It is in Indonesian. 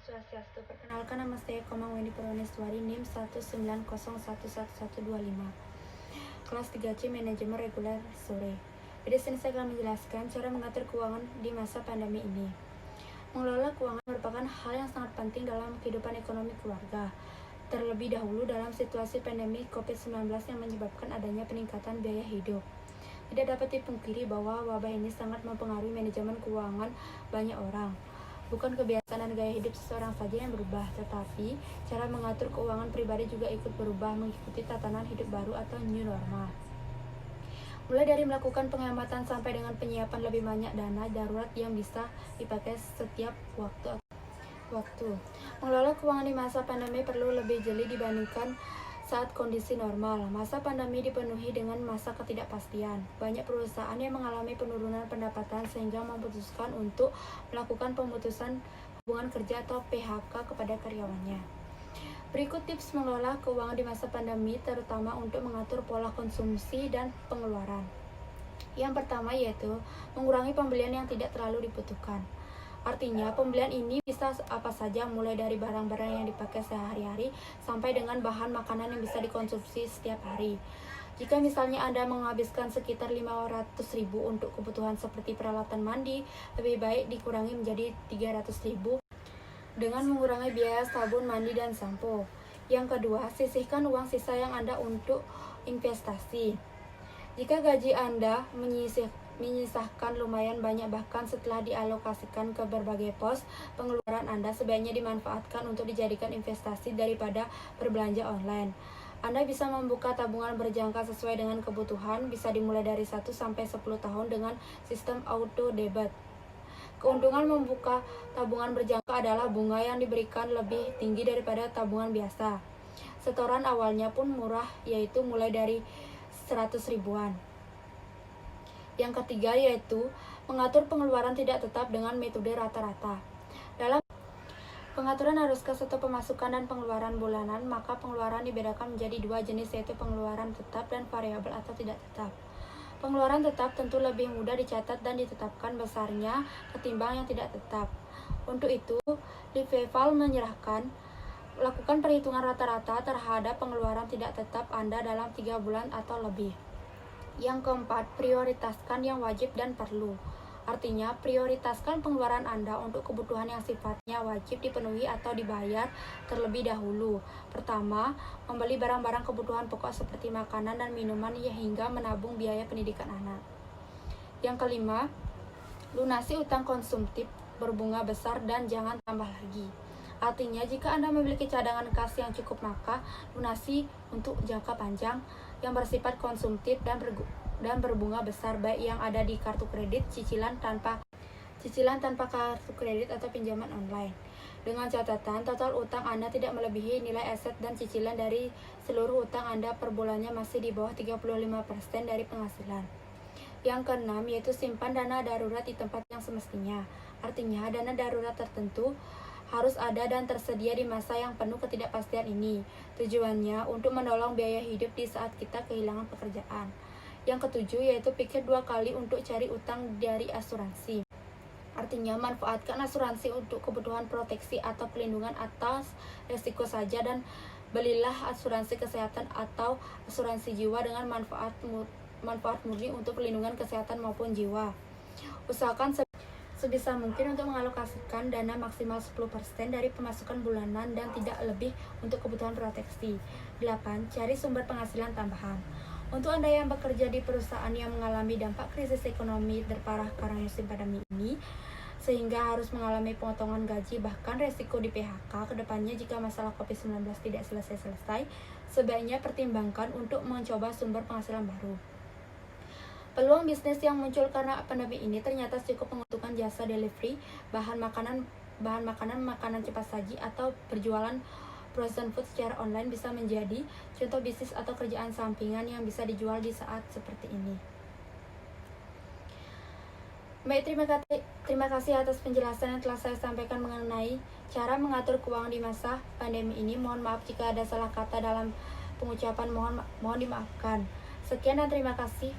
Swastiastu. Perkenalkan, nama saya Komang Wendy Purwaneswari, NIM 190111125. Kelas 3C Manajemen Reguler Sore. Di sini saya akan menjelaskan cara mengatur keuangan di masa pandemi ini. Mengelola keuangan merupakan hal yang sangat penting dalam kehidupan ekonomi keluarga. Terlebih dahulu dalam situasi pandemi COVID-19 yang menyebabkan adanya peningkatan biaya hidup. Tidak dapat dipungkiri bahwa wabah ini sangat mempengaruhi manajemen keuangan banyak orang. Bukan kebiasaan dan gaya hidup seseorang saja yang berubah, tetapi cara mengatur keuangan pribadi juga ikut berubah mengikuti tatanan hidup baru atau new normal. Mulai dari melakukan penghematan sampai dengan penyiapan lebih banyak dana darurat yang bisa dipakai setiap waktu. Mengelola keuangan di masa pandemi perlu lebih jeli dibandingkan saat kondisi normal. Masa pandemi dipenuhi dengan masa ketidakpastian. Banyak perusahaan yang mengalami penurunan pendapatan sehingga memutuskan untuk melakukan pemutusan hubungan kerja atau PHK kepada karyawannya. Berikut tips mengelola keuangan di masa pandemi, terutama untuk mengatur pola konsumsi dan pengeluaran. Yang pertama yaitu mengurangi pembelian yang tidak terlalu dibutuhkan. Artinya, pembelian ini bisa apa saja, mulai dari barang-barang yang dipakai sehari-hari sampai dengan bahan makanan yang bisa dikonsumsi setiap hari. Jika misalnya Anda menghabiskan sekitar 500.000 untuk kebutuhan seperti peralatan mandi, lebih baik dikurangi menjadi 300.000 dengan mengurangi biaya sabun mandi dan sampo. Yang kedua, sisihkan uang sisa yang Anda untuk investasi. Jika gaji Anda menyisakan lumayan banyak, bahkan setelah dialokasikan ke berbagai pos pengeluaran Anda, sebaiknya dimanfaatkan untuk dijadikan investasi daripada berbelanja online. Anda bisa membuka tabungan berjangka sesuai dengan kebutuhan, bisa dimulai dari 1 sampai 10 tahun dengan sistem auto debit. Keuntungan membuka tabungan berjangka adalah bunga yang diberikan lebih tinggi daripada tabungan biasa. Setoran awalnya pun murah, yaitu mulai dari 100 ribuan. Yang ketiga yaitu mengatur pengeluaran tidak tetap dengan metode rata-rata. Dalam pengaturan arus kas atau pemasukan dan pengeluaran bulanan, maka pengeluaran dibedakan menjadi dua jenis, yaitu pengeluaran tetap dan variabel atau tidak tetap. Pengeluaran tetap tentu lebih mudah dicatat dan ditetapkan besarnya ketimbang yang tidak tetap. Untuk itu, Liveval lakukan perhitungan rata-rata terhadap pengeluaran tidak tetap Anda dalam 3 bulan atau lebih. Yang keempat, prioritaskan yang wajib dan perlu. Artinya, prioritaskan pengeluaran Anda untuk kebutuhan yang sifatnya wajib dipenuhi atau dibayar terlebih dahulu. Pertama, membeli barang-barang kebutuhan pokok seperti makanan dan minuman hingga menabung biaya pendidikan anak. Yang kelima, lunasi utang konsumtif berbunga besar dan jangan tambah lagi. Artinya, jika Anda memiliki cadangan kas yang cukup, maka lunasi untuk jangka panjang yang bersifat konsumtif dan berbunga besar, baik yang ada di kartu kredit, cicilan tanpa kartu kredit atau pinjaman online. Dengan catatan, total utang Anda tidak melebihi nilai aset dan cicilan dari seluruh utang Anda per bulannya masih di bawah 35% dari penghasilan. Yang keenam yaitu simpan dana darurat di tempat yang semestinya. Artinya, dana darurat tertentu harus ada dan tersedia di masa yang penuh ketidakpastian ini. Tujuannya untuk menolong biaya hidup di saat kita kehilangan pekerjaan. Yang ketujuh yaitu pikir 2 kali untuk cari utang dari asuransi. Artinya, manfaatkan asuransi untuk kebutuhan proteksi atau pelindungan atas resiko saja, dan belilah asuransi kesehatan atau asuransi jiwa dengan manfaat murni untuk perlindungan kesehatan maupun jiwa. Usahakan sebisa mungkin untuk mengalokasikan dana maksimal 10% dari pemasukan bulanan dan tidak lebih untuk kebutuhan proteksi. 8. Cari sumber penghasilan tambahan. Untuk Anda yang bekerja di perusahaan yang mengalami dampak krisis ekonomi terparah karena musim pandemi ini, sehingga harus mengalami pemotongan gaji bahkan resiko di PHK kedepannya jika masalah COVID-19 tidak selesai-selesai, sebaiknya pertimbangkan untuk mencoba sumber penghasilan baru. Peluang bisnis yang muncul karena pandemi ini ternyata cukup menguntungkan. Jasa delivery, bahan makanan cepat saji, atau berjualan frozen food secara online bisa menjadi contoh bisnis atau kerjaan sampingan yang bisa dijual di saat seperti ini. Baik, terima kasih atas penjelasan yang telah saya sampaikan mengenai cara mengatur keuangan di masa pandemi ini. Mohon maaf jika ada salah kata dalam pengucapan, mohon dimaafkan. Sekian dan terima kasih.